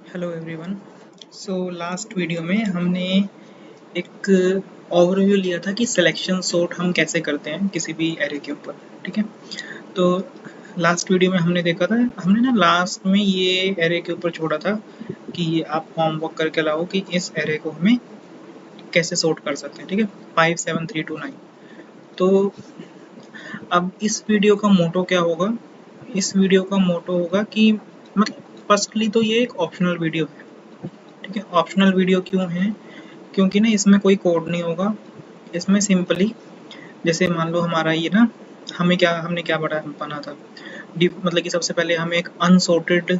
Hello everyone. So last video में हमने एक ओवरव्यू लिया था कि सिलेक्शन सॉर्ट हम कैसे करते हैं किसी भी एरे के ऊपर। ठीक है, तो लास्ट वीडियो में हमने देखा था, हमने ना लास्ट में ये एरे के ऊपर छोड़ा था कि आप होमवर्क करके लाओ कि इस एरे को हमें कैसे सॉर्ट कर सकते हैं। ठीक है, 5 7 3 2 9। तो अब इस वीडियो का मोटो क्या होगा? इस वीडियो का मोटो होगा कि मतलब फर्स्टली तो ये एक ऑप्शनल वीडियो है। ठीक है, ऑप्शनल वीडियो क्यों है? क्योंकि ना इसमें कोई कोड नहीं होगा। इसमें सिंपली जैसे मान लो हमारा ये ना हमने क्या बना था, मतलब कि सबसे पहले हमें एक अनसॉर्टेड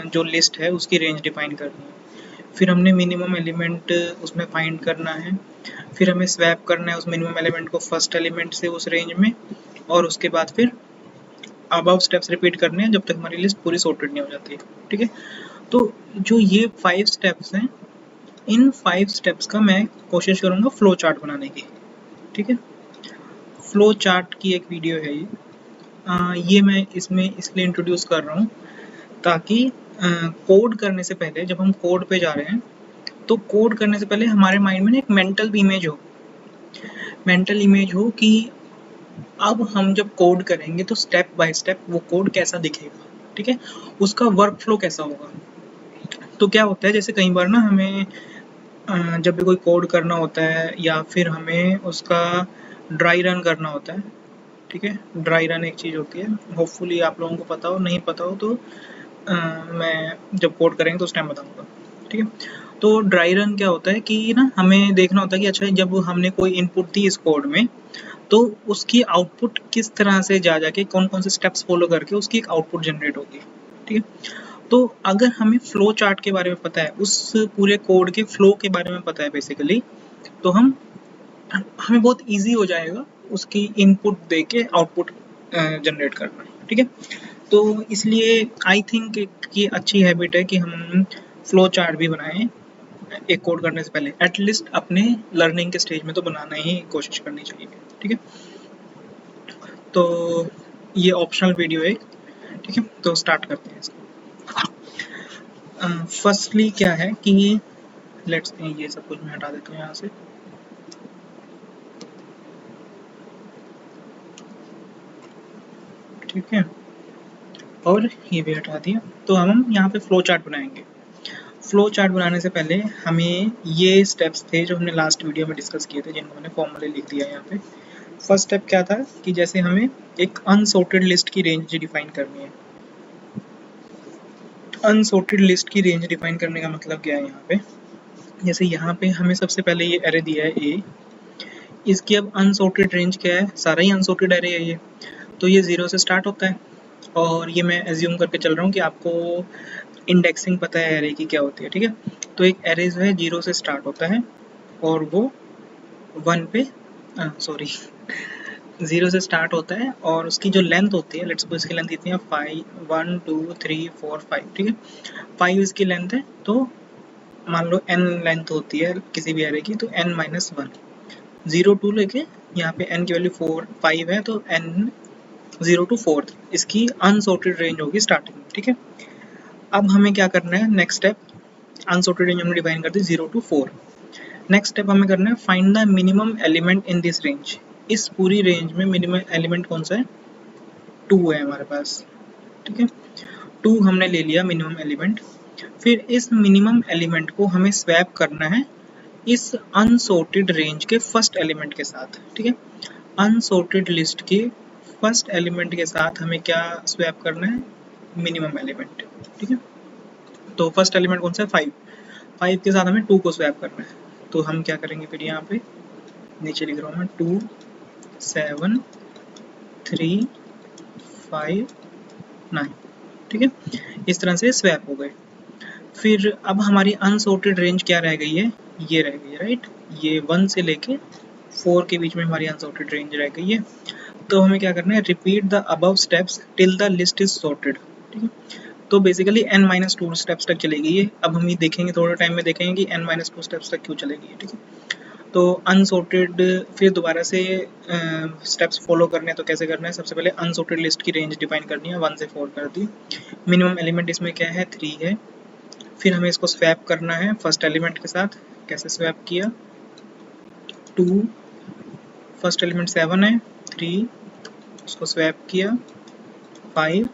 जो लिस्ट है उसकी रेंज डिफाइन करनी है। फिर हमने मिनिमम एलिमेंट उसमें फाइंड करना है। फिर हमें स्वैप करना है उस मिनिमम एलिमेंट को फर्स्ट एलिमेंट से उस रेंज में, और उसके बाद फिर अबव स्टेप्स रिपीट करने हैं जब तक हमारी लिस्ट पूरी सॉर्टेड नहीं हो जाती है। ठीक है, तो जो ये 5 स्टेप्स हैं, इन 5 स्टेप्स का मैं कोशिश करूंगा फ्लो चार्ट बनाने की। ठीक है, फ्लो चार्ट की एक वीडियो है ये। ये मैं इसमें इसलिए इंट्रोड्यूस कर रहा हूँ ताकि कोड करने से पहले, जब हम कोड पे जा रहे हैं तो कोड करने से पहले हमारे माइंड में एक मेंटल इमेज हो कि अब हम जब कोड करेंगे तो स्टेप बाय स्टेप वो कोड कैसा दिखेगा। ठीक है, उसका वर्क फ्लो कैसा होगा। तो क्या होता है, जैसे कई बार ना हमें जब भी कोई कोड करना होता है या फिर हमें उसका ड्राई रन करना होता है। ठीक है, ड्राई रन एक चीज़ होती है, होपफुली आप लोगों को पता हो, नहीं पता हो तो मैं जब कोड करेंगे तो उस टाइम बताऊंगा। ठीक है, तो ड्राई रन क्या होता है कि ना हमें देखना होता है कि अच्छा जब हमने कोई इनपुट दी इस कोड में तो उसकी आउटपुट किस तरह से जा जाके कौन कौन से स्टेप्स फॉलो करके उसकी एक आउटपुट जनरेट होगी। ठीक है, तो अगर हमें फ्लो चार्ट के बारे में पता है, उस पूरे कोड के फ्लो के बारे में पता है बेसिकली, तो हमें बहुत इजी हो जाएगा उसकी इनपुट दे के आउटपुट जनरेट करना। ठीक है, तो इसलिए आई थिंक कि अच्छी हैबिट है कि हम फ्लो चार्ट भी बनाएं एक कोड करने से पहले, एटलीस्ट अपने लर्निंग के स्टेज में तो बनाना ही कोशिश करनी चाहिए। ठीक है, तो ये ऑप्शनल वीडियो है। ठीक है, तो स्टार्ट करते हैं इसको। फर्स्टली क्या है कि लेट्स ये सब कुछ मैं हटा देता हूँ यहाँ से। ठीक है, और ये भी हटा दिया। तो हम यहाँ पे फ्लो चार्ट बनाएंगे। फ्लो चार्ट बनाने से पहले हमें ये स्टेप्स थे जो हमने लास्ट वीडियो में डिस्कस किए थे, जिनको मैंने फॉर्मूले लिख दिया यहाँ पे। फर्स्ट स्टेप क्या था कि जैसे हमें एक अनसॉर्टेड लिस्ट की रेंज डिफाइन करनी है। अनसॉर्टेड लिस्ट की रेंज डिफाइन करने का मतलब क्या है यहाँ पे, जैसे यहाँ पे हमें सबसे पहले ये एरे दिया है ए, इसकी अब अनसॉर्टेड रेंज क्या है, सारा ही अनसॉर्टेड एरे है ये, तो ये 0 से स्टार्ट होता है। और ये मैं एज्यूम करके चल रहा हूँ कि आपको इंडेक्सिंग पता है एरे की क्या होती है। ठीक है, तो एक एरे जो है 0 से स्टार्ट होता है और वो 1 पे सॉरी 0 से स्टार्ट होता है, और उसकी जो लेंथ होती है, लेट्स सपोज इसकी लेंथ कितनी है, 5 1 2 3 4 5। ठीक है, 5 इसकी लेंथ है, तो मान लो n लेंथ होती है किसी भी एरे की, तो n माइनस 1, 0 टू लेके यहाँ पे n की वैल्यू 5 है, तो n 0 टू 4 इसकी अनसॉर्टेड रेंज होगी स्टार्टिंग में। ठीक है, अब हमें क्या करना है, नेक्स्ट स्टेप अनसॉर्टेड रेंज हमने डिफाइन कर दी 0 टू 4। नेक्स्ट स्टेप हमें करना है find the minimum element in this range. इस पूरी रेंज में मिनिमम एलिमेंट कौन सा है, 2 है हमारे पास। ठीक है, 2 हमने ले लिया मिनिमम एलिमेंट। फिर इस मिनिमम एलिमेंट को हमें स्वैप करना है इस अनसॉर्टेड रेंज के फर्स्ट एलिमेंट के साथ। ठीक है, अनसॉर्टेड लिस्ट के फर्स्ट एलिमेंट के साथ हमें क्या स्वैप करना है, मिनिमम एलिमेंट। ठीक है, तो फर्स्ट एलिमेंट कौन सा है, 5, 5 के साथ हमें 2 को स्वैप करना है। तो हम क्या करेंगे फिर, यहाँ पे नीचे लिख रहा हूँ मैं 2 7 3 5 9। ठीक है, इस तरह से स्वैप हो गए। फिर अब हमारी अनसॉर्टेड रेंज क्या रह गई है, ये रह गई है, राइट। ये 1 से लेके 4 के बीच में हमारी अनसॉर्टेड रेंज रह गई है। तो हमें क्या करना है, repeat the above steps till the list is sorted. ठीक है, तो बेसिकली n-2 स्टेप्स तक चलेगी ये। अब हम ये देखेंगे, थोड़े टाइम में देखेंगे कि n-2 स्टेप्स तक क्यों चलेगी। ठीक है, तो अनसॉर्टेड फिर दोबारा से स्टेप्स फॉलो करने हैं, तो कैसे करना है, सबसे पहले अनसॉर्टेड लिस्ट की रेंज डिफाइन करनी है, 1 से 4 कर दी। मिनिमम एलिमेंट इसमें क्या है, 3 है। फिर हमें इसको स्वैप करना है फर्स्ट एलिमेंट के साथ। कैसे स्वैप किया, 2 फर्स्ट एलिमेंट 7 है, 3 उसको स्वैप किया, 5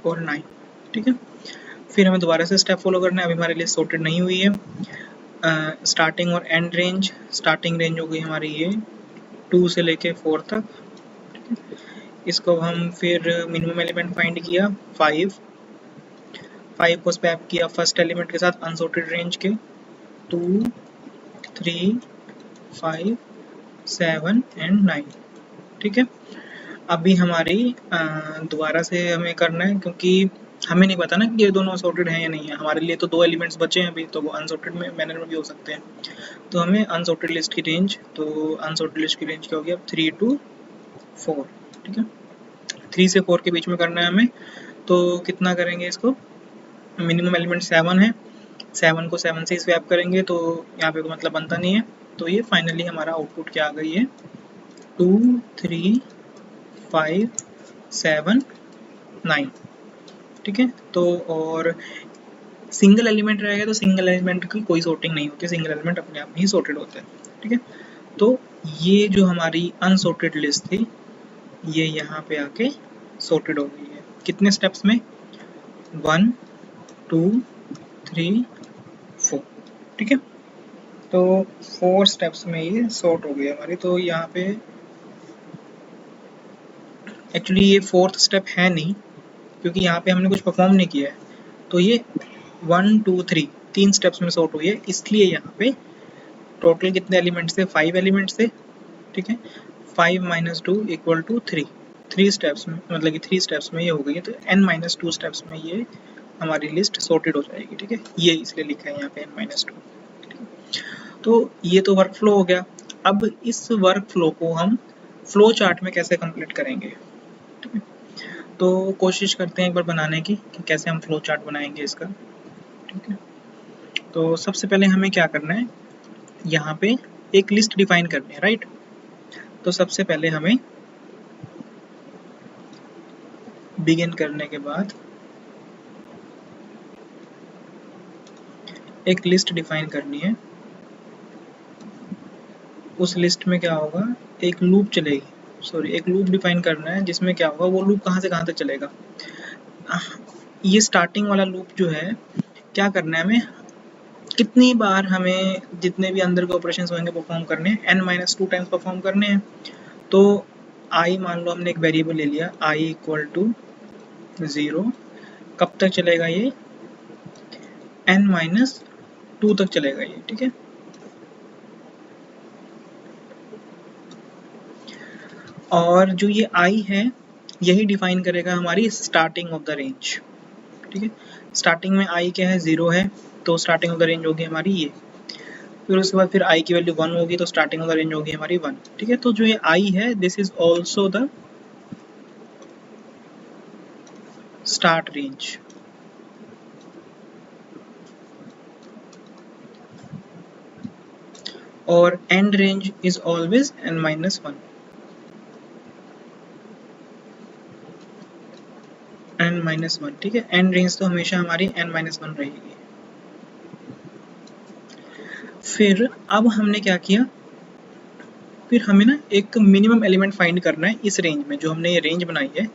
और 9, ठीक है। फिर हमें दोबारा से स्टेप फॉलो करना है, अभी हमारे लिए सॉर्टेड नहीं हुई है। स्टार्टिंग और एंड रेंज, स्टार्टिंग रेंज हो गई हमारी ये 2 से लेके 4 तक, ठीक है। इसको हम फिर मिनिमम एलिमेंट फाइंड किया 5 को स्वैप किया फर्स्ट एलिमेंट के साथ अनसॉर्टेड रेंज के 2 3 5 7 एंड 9, ठीक है। अभी हमारी दोबारा से हमें करना है, क्योंकि हमें नहीं पता ना कि ये दोनों सॉर्टेड हैं या नहीं है। हमारे लिए तो 2 एलिमेंट्स बचे हैं अभी, तो वो अनसॉर्टेड में मैनर में भी हो सकते हैं। तो हमें अनसॉर्टेड लिस्ट की रेंज, तो अनसॉर्टेड लिस्ट की रेंज क्या होगी अब 3 to 4, ठीक है। 3 से 4 के बीच में करना है हमें। तो कितना करेंगे इसको, मिनिमम एलिमेंट 7 है, 7 को 7 से स्वैप करेंगे तो यहाँ पे कोई मतलब बनता नहीं है। तो ये फाइनली हमारा आउटपुट क्या आ गई है, 2 3 5 7 9, ठीक है। तो और सिंगल एलिमेंट रहेगा तो सिंगल एलिमेंट की कोई सॉर्टिंग नहीं होती, सिंगल एलिमेंट अपने आप ही सॉर्टेड होता है, ठीक है। तो ये जो हमारी अनसॉर्टेड लिस्ट थी ये यहाँ पे आके सॉर्टेड हो गई है। कितने स्टेप्स में, 1 2 3 4, ठीक है। तो 4 स्टेप्स में ये सॉर्ट हो गई हमारी। तो यहाँ पे एक्चुअली ये 4th स्टेप है नहीं, क्योंकि यहाँ पे हमने कुछ परफॉर्म नहीं किया है। तो ये 1 2 3 3 स्टेप्स में सॉर्ट हुई है, इसलिए यहाँ पे टोटल कितने एलिमेंट्स थे, 5 एलिमेंट्स थे, ठीक है। 5 - 2 = 3, 3 स्टेप्स में, मतलब कि 3 स्टेप्स में ये हो गई है। तो n-2 स्टेप्स में ये हमारी लिस्ट सॉर्टेड हो जाएगी, ठीक है। ये इसलिए लिखा है यहाँ पे n-2, ठीक है। तो ये तो वर्क फ्लो हो गया। अब इस वर्क फ्लो को हम फ्लो चार्ट में कैसे कंप्लीट करेंगे, ठीक है। तो कोशिश करते हैं एक बार बनाने की कि कैसे हम फ्लो चार्ट बनाएंगे इसका, ठीक है। तो सबसे पहले हमें क्या करना है, यहाँ पे एक लिस्ट डिफाइन करनी है, राइट। तो सबसे पहले हमें बिगिन करने के बाद एक लिस्ट डिफाइन करनी है। उस लिस्ट में क्या होगा, एक लूप चलेगी, सॉरी एक लूप डिफाइन करना है जिसमें क्या होगा, वो लूप कहाँ से कहाँ तक चलेगा। ये स्टार्टिंग वाला लूप जो है, क्या करना है हमें, कितनी बार हमें जितने भी अंदर के ऑपरेशंस होंगे परफॉर्म करने हैं, n-2 टाइम्स परफॉर्म करने हैं। तो i मान लो हमने एक वेरिएबल ले लिया, i = 0, कब तक चलेगा ये, n-2 तक चलेगा ये, ठीक है। और जो ये i है यही डिफाइन करेगा हमारी स्टार्टिंग ऑफ द रेंज, ठीक है। स्टार्टिंग में i क्या है, 0 है, तो स्टार्टिंग ऑफ द रेंज होगी हमारी ये। फिर उसके बाद फिर i की वैल्यू 1 होगी, तो स्टार्टिंग ऑफ द रेंज होगी हमारी 1, ठीक है। तो जो ये i है, this is also the start range. और and range is always n-1, n-1, ठीक है। एंड रेंज तो हमेशा हमारी n-1 रहेगी। फिर अब हमने क्या किया, फिर हमें ना एक मिनिमम एलिमेंट फाइंड करना है इस रेंज में, जो हमने ये रेंज बनाई है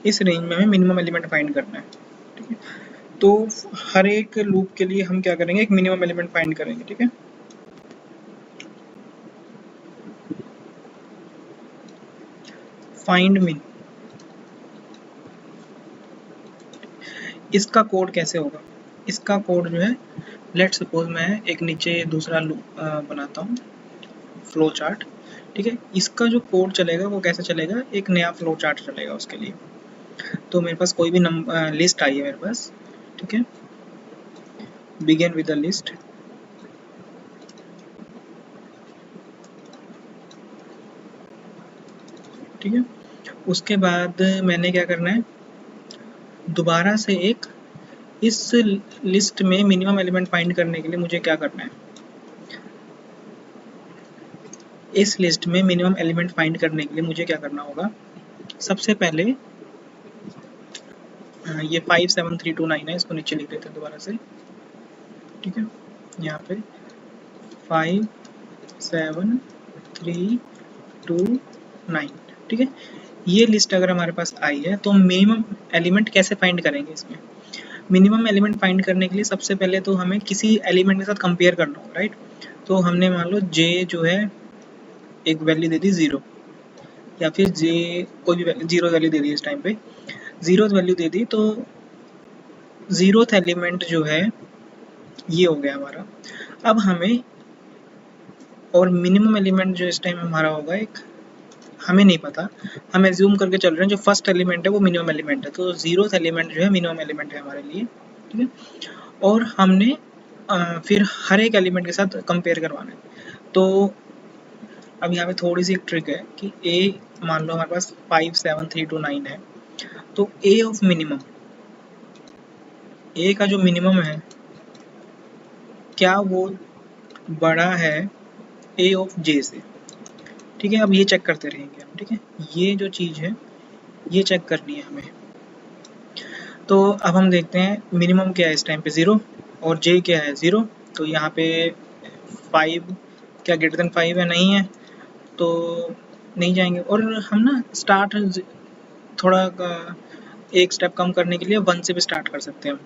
इस रेंज में हमें मिनिमम एलिमेंट फाइंड करना है, ठीक है। तो हर एक लूप के लिए हम क्या करेंगे, एक मिनिमम एलिमेंट फाइंड करेंगे, ठीक है। फाइंड मिन, इसका कोड कैसे होगा, इसका कोड जो है, लेट सपोज मैं एक नीचे दूसरा लूप बनाता हूँ, फ्लो चार्ट, ठीक है। इसका जो कोड चलेगा वो कैसे चलेगा, एक नया फ्लो चार्ट चलेगा उसके लिए। तो मेरे पास कोई भी लिस्ट आई है मेरे पास, ठीक है। बिगिन विद द लिस्ट, ठीक है। उसके बाद मैंने क्या करना है, दोबारा से एक इस लिस्ट में मिनिमम एलिमेंट फाइंड करने के लिए मुझे क्या करना है, इस लिस्ट में मिनिमम एलिमेंट फाइंड करने के लिए मुझे क्या करना होगा, सबसे पहले ये 5 7 3 2 9 है, इसको नीचे लिख देते हैं दोबारा से, ठीक है, यहाँ पे 5 7 3 2 9, ठीक है। ये लिस्ट अगर हमारे पास आई है तो मिनिमम एलिमेंट कैसे फाइंड करेंगे इसमें? मिनिमम एलिमेंट फाइंड करने के लिए सबसे पहले तो हमें किसी एलिमेंट के साथ कंपेयर करना होगा, राइट। तो हमने मान लो जे जो है एक वैल्यू दे दी 0, या फिर जे कोई भी 0 वैल्यू दे दी इस टाइम पे, 0 वैल्यू दे दी, तो 0th एलिमेंट जो है ये हो गया हमारा। अब हमें और मिनिमम एलिमेंट जो इस टाइम हमारा होगा एक, हमें नहीं पता, हम एज्यूम करके चल रहे हैं जो फर्स्ट एलिमेंट है वो मिनिमम एलिमेंट है, तो 0th एलिमेंट जो है मिनिमम एलिमेंट है हमारे लिए, ठीक है। और हमने फिर हर एक एलिमेंट के साथ कंपेयर करवाना है। तो अब यहाँ पे थोड़ी सी एक ट्रिक है कि a मान लो हमारे पास 5 7 3 2 9 है, तो a ऑफ मिनिमम, a का जो मिनिमम है क्या वो बड़ा है a ऑफ j से, ठीक है। अब ये चेक करते रहेंगे हम, ठीक है, ये जो चीज़ है ये चेक करनी है हमें। तो अब हम देखते हैं मिनिमम क्या है इस टाइम पे 0 और j क्या है 0, तो यहाँ पे 5 क्या ग्रेटर देन 5 है, नहीं है, तो नहीं जाएंगे। और हम ना स्टार्ट थोड़ा एक स्टेप कम करने के लिए 1 से भी स्टार्ट कर सकते हैं।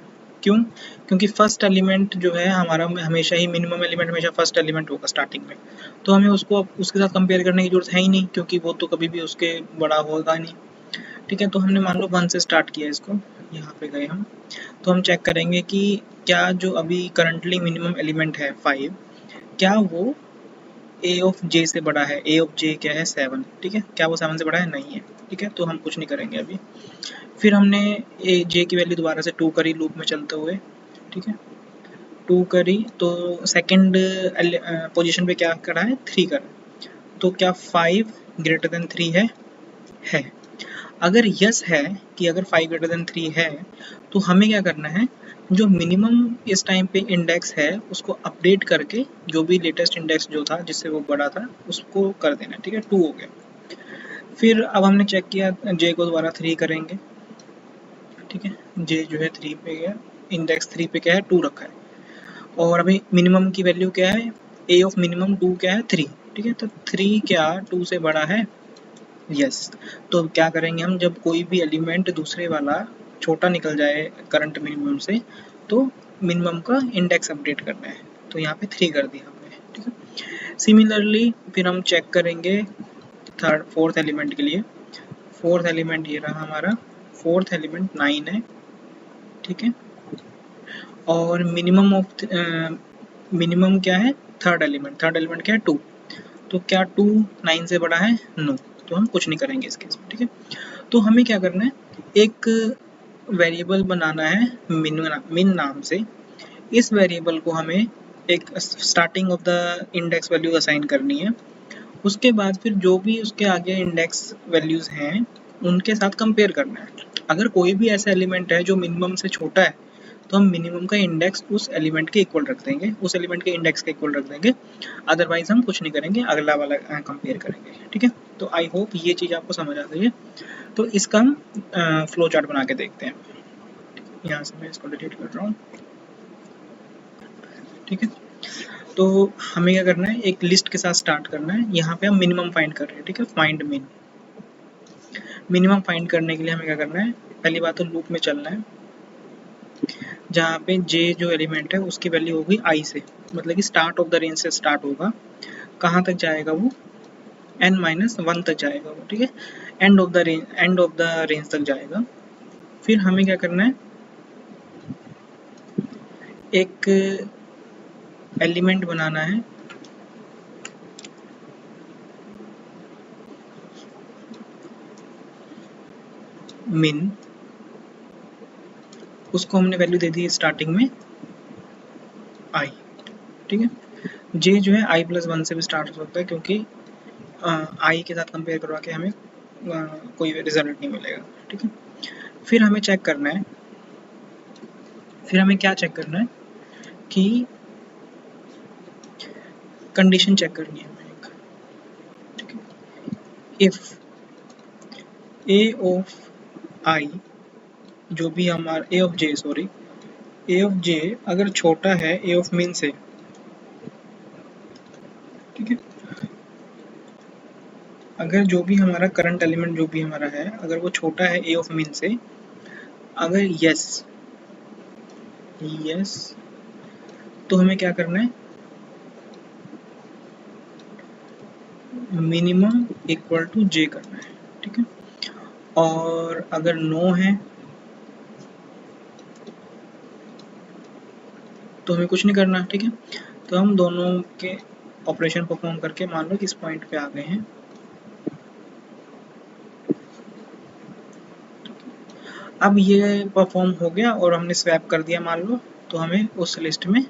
क्यों? क्योंकि फर्स्ट एलिमेंट जो है हमारा हमेशा ही, मिनिमम एलिमेंट हमेशा फर्स्ट एलिमेंट होगा स्टार्टिंग में, तो हमें उसको उसके साथ कंपेयर करने की जरूरत है ही नहीं, क्योंकि वो तो कभी भी उसके बड़ा होगा नहीं, ठीक है। तो हमने मान लो 1 से स्टार्ट किया इसको, यहाँ पे गए हम, तो हम चेक करेंगे कि क्या जो अभी करंटली मिनिमम एलिमेंट है 5, क्या वो a ऑफ j से बड़ा है। a ऑफ j क्या है 7, ठीक है, क्या वो 7 से बड़ा है, नहीं है, ठीक है, तो हम कुछ नहीं करेंगे अभी। फिर हमने j की वैल्यू दोबारा से 2 करी लूप में चलते हुए, ठीक है, 2 करी, तो सेकंड पोजीशन पे क्या करा है, 3 करा, तो क्या 5 ग्रेटर देन 3 है। अगर यस है कि अगर 5 ग्रेटर देन 3 है, तो हमें क्या करना है, जो मिनिमम इस टाइम पे इंडेक्स है उसको अपडेट करके जो भी लेटेस्ट इंडेक्स जो था जिससे वो बड़ा था उसको कर देना, ठीक है, 2 हो गया। फिर अब हमने चेक किया जे को दोबारा 3 करेंगे, ठीक है, जे जो है 3 पे गया, इंडेक्स 3 पे क्या है 2 रखा है, और अभी मिनिमम की वैल्यू क्या है, ए ऑफ मिनिमम 2 क्या है 3, ठीक है, तो 3 क्या 2 से बड़ा है, यस। तो क्या करेंगे हम, जब कोई भी एलिमेंट दूसरे वाला छोटा निकल जाए करंट मिनिमम से, तो मिनिमम का इंडेक्स अपडेट करना है, तो यहाँ पे 3 कर दिया हमने, ठीक है। सिमिलरली फिर हम चेक करेंगे फोर्थ एलिमेंट के लिए। फोर्थ एलिमेंट ये रहा हमारा, फोर्थ एलिमेंट 9 है, ठीक है, और मिनिमम क्या है, थर्ड एलिमेंट क्या है 2, तो क्या 2 9 से बड़ा है, नो, तो हम कुछ नहीं करेंगे इस केस में, ठीक है। तो हमें क्या करना है, एक वेरिएबल बनाना है मिन नाम से। इस वेरिएबल को हमें एक starting of the index value assign करनी है, उसके बाद फिर जो भी उसके आगे इंडेक्स वैल्यूज हैं उनके साथ कंपेयर करना है। अगर कोई भी ऐसा एलिमेंट है जो मिनिमम से छोटा है, तो हम मिनिमम का इंडेक्स उस एलिमेंट के इक्वल रख देंगे, उस एलिमेंट के इंडेक्स के इक्वल रख देंगे, अदरवाइज हम कुछ नहीं करेंगे, अगला वाला कंपेयर करेंगे, ठीक है। तो आई होप ये चीज़ आपको समझ आ गई है। तो इसका हम फ्लो चार्ट बना के देखते हैं। यहाँ से मैं इसको डिलीट कर रहा हूँ, ठीक है। तो हमें क्या करना है, एक लिस्ट के साथ स्टार्ट करना है। यहाँ पे हम मिनिमम फाइंड कर रहे हैं, ठीक है, फाइंड मिन। मिनिमम फाइंड करने के लिए हमें क्या करना है, पहली बात तो लूप में चलना है, जहाँ पे j जो एलिमेंट है उसकी वैल्यू होगी i से, मतलब कि स्टार्ट ऑफ द रेंज से स्टार्ट होगा, कहाँ तक जाएगा वो, n-1 तक जाएगा वो, ठीक है, एंड ऑफ द रेंज तक जाएगा। फिर हमें क्या करना है, एक एलिमेंट बनाना है मिन, उसको हमने वैल्यू दे दी स्टार्टिंग में i, ठीक है। j जो है i+1 से भी स्टार्ट हो सकता है, क्योंकि i के साथ कंपेयर करवा के हमें कोई रिजल्ट नहीं मिलेगा, ठीक है। फिर हमें चेक करना है, फिर हमें क्या चेक करना है कि कंडीशन चेक करनी है हमें एक, ठीक है। इफ a ऑफ i, जो भी हमारा a of j sorry, A of J अगर छोटा है ए ऑफ मिन से, ठीक है, अगर जो भी हमारा करंट एलिमेंट जो भी हमारा है अगर वो छोटा है ए ऑफ मिन से, अगर यस यस तो हमें क्या करना है, मिनिमम इक्वल टू जे करना है, ठीक है। और अगर नो है तो हमें कुछ नहीं करना, ठीक है। तो हम दोनों के ऑपरेशन परफॉर्म करके मान लो कि इस पॉइंट पे आ गए हैं। अब ये परफॉर्म हो गया और हमने स्वैप कर दिया मान लो, तो हमें उस लिस्ट में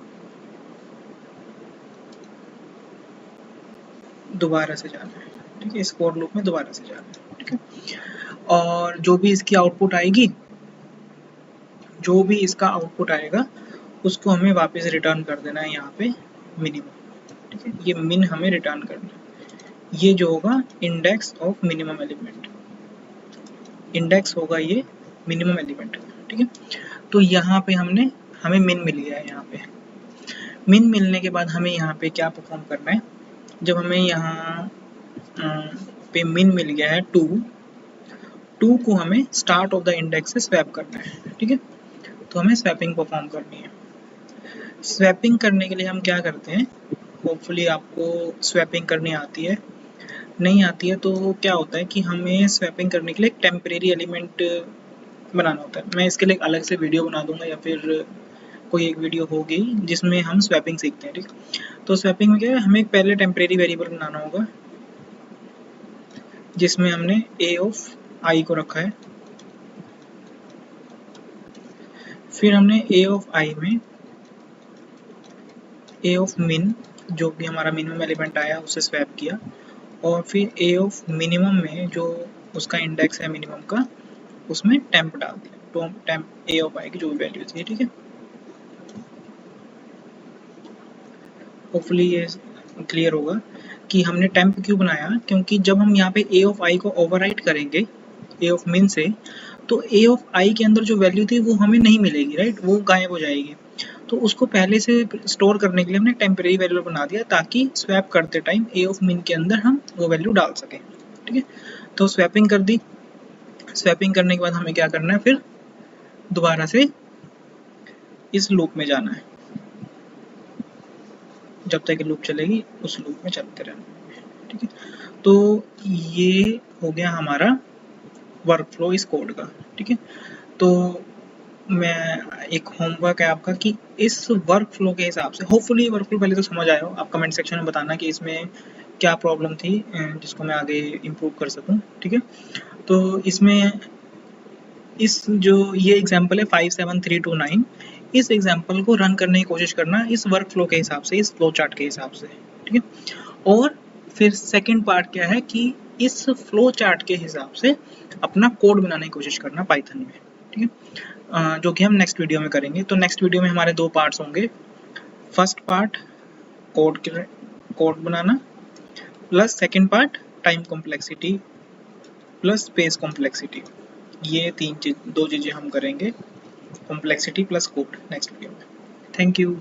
दोबारा से जाना है, ठीक है, इस फॉर लूप में दोबारा से जाना है, ठीक है। और जो भी इसकी आउटपुट आएगी, जो भी इसका आउटपुट आएगा उसको हमें वापस रिटर्न कर देना है यहाँ पे मिनिमम, ठीक है। ये मिन हमें रिटर्न करना है, ये जो होगा index of minimum element, index होगा ये मिनिमम एलिमेंट का, ठीक है। तो यहाँ पे हमें मिन मिल गया है। यहाँ पे मिन मिलने के बाद हमें यहाँ पे क्या परफॉर्म करना है, जब हमें यहाँ पे मिन मिल गया है 2 को हमें स्टार्ट ऑफ द इंडेक्स से स्वैप करना है, ठीक है। तो हमें स्वैपिंग परफॉर्म करनी है। स्वैपिंग करने के लिए हम क्या करते हैं, होपफुली आपको स्वैपिंग करनी आती है, नहीं आती है तो क्या होता है कि हमें स्वैपिंग करने के लिए एक टेम्परेरी एलिमेंट बनाना होता है। मैं इसके लिए एक अलग से वीडियो बना दूंगा या फिर कोई एक वीडियो होगी जिसमें हम स्वैपिंग सीखते हैं, ठीक। तो स्वैपिंग में क्या है, हमें एक पहले टेम्परेरी वेरिएबल बनाना होगा जिसमें हमने ए ऑफ आई को रखा है, फिर हमने ए ऑफ आई में ए ऑफ मिन जो भी हमारा मिनिमम एलिमेंट आया उसे स्वैप किया, और फिर ए ऑफ मिनिमम में जो उसका इंडेक्स है मिनिमम का उसमें टेम्प डाल दिया, तो टेम्प ए ऑफ आई की जो भी वैल्यू थी, ठीक है। होपफुली ये क्लियर होगा कि हमने टेम्प क्यों बनाया, क्योंकि जब हम यहाँ पे ए ऑफ आई को ओवरराइट करेंगे ए ऑफ मिन से, तो ए ऑफ आई के अंदर जो वैल्यू थी वो हमें नहीं मिलेगी, राइट, वो गायब हो जाएगी। तो उसको पहले से स्टोर करने के लिए हमने टेम्परेरी वैल्यू बना दिया ताकि स्वैप करते टाइम ए ऑफ मिन के अंदर हम वो वैल्यू डाल सकें, ठीक है। तो स्वैपिंग कर दी, स्वैपिंग करने के बाद हमें क्या करना है, फिर दोबारा से इस लूप में जाना है, जब तक लूप चलेगी उस लूप में चलते रहना, ठीक है। तो ये हो गया हमारा वर्क फ्लो इस कोड का, ठीक है। तो मैं एक होमवर्क है आपका कि इस वर्क फ्लो के हिसाब से, होपफुली वर्क फ्लो पहले तो समझ आया हो, आप कमेंट सेक्शन में बताना कि इसमें क्या प्रॉब्लम थी जिसको मैं आगे इम्प्रूव कर सकूं, ठीक है। तो इसमें इस जो ये एग्जांपल है 57329, इस एग्जांपल को रन करने की कोशिश करना इस वर्क फ्लो के हिसाब से, इस फ्लो चार्ट के हिसाब से, ठीक है। और फिर सेकंड पार्ट क्या है कि इस फ्लो चार्ट के हिसाब से अपना कोड बनाने की कोशिश करना पाइथन में, ठीक है, जो कि हम नेक्स्ट वीडियो में करेंगे। तो नेक्स्ट वीडियो में हमारे 2 पार्ट्स होंगे। फर्स्ट पार्ट कोड बनाना, plus second part time complexity plus space complexity, ये 2 चीजें हम करेंगे, complexity plus code next video में। Thank you.